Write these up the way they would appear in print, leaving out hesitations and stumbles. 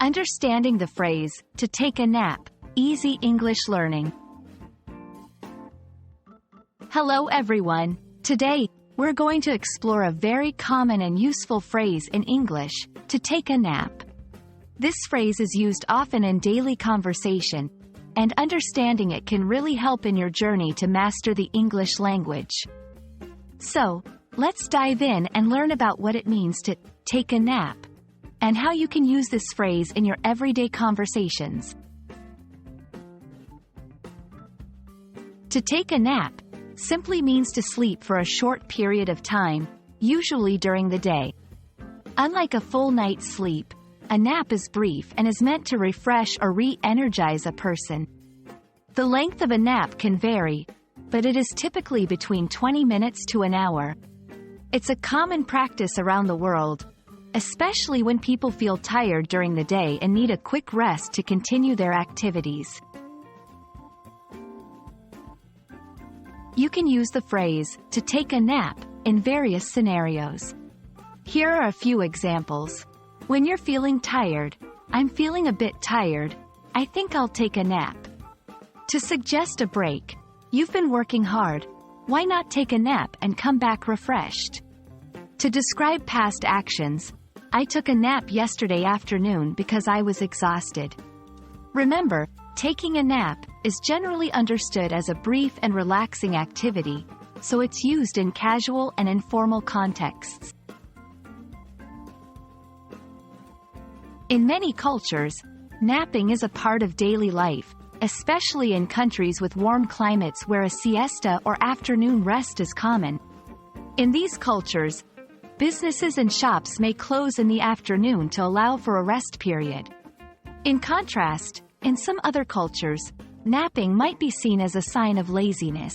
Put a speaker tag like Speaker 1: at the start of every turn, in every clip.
Speaker 1: Understanding the phrase, to take a nap, easy English learning. Hello everyone. Today, we're going to explore a very common and useful phrase in English, to take a nap. This phrase is used often in daily conversation, and understanding it can really help in your journey to master the English language. So, let's dive in and learn about what it means to take a nap, and how you can use this phrase in your everyday conversations. To take a nap simply means to sleep for a short period of time, usually during the day. Unlike a full night's sleep, a nap is brief and is meant to refresh or re-energize a person. The length of a nap can vary, but it is typically between 20 minutes to an hour. It's a common practice around the world, especially when people feel tired during the day and need a quick rest to continue their activities. You can use the phrase, to take a nap, in various scenarios. Here are a few examples. When you're feeling tired, I'm feeling a bit tired, I think I'll take a nap. To suggest a break, you've been working hard, why not take a nap and come back refreshed? To describe past actions, I took a nap yesterday afternoon because I was exhausted. Remember, taking a nap is generally understood as a brief and relaxing activity, so it's used in casual and informal contexts. In many cultures, napping is a part of daily life, especially in countries with warm climates where a siesta or afternoon rest is common. In these cultures, businesses and shops may close in the afternoon to allow for a rest period. In contrast, in some other cultures, napping might be seen as a sign of laziness.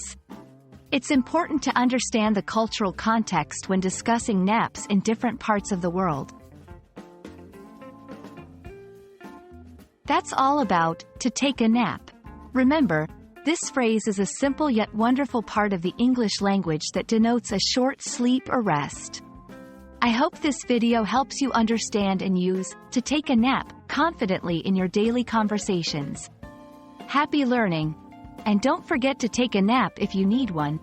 Speaker 1: It's important to understand the cultural context when discussing naps in different parts of the world. That's all about, to take a nap. Remember, this phrase is a simple yet wonderful part of the English language that denotes a short sleep or rest. I hope this video helps you understand and use, to take a nap, confidently in your daily conversations. Happy learning! And don't forget to take a nap if you need one.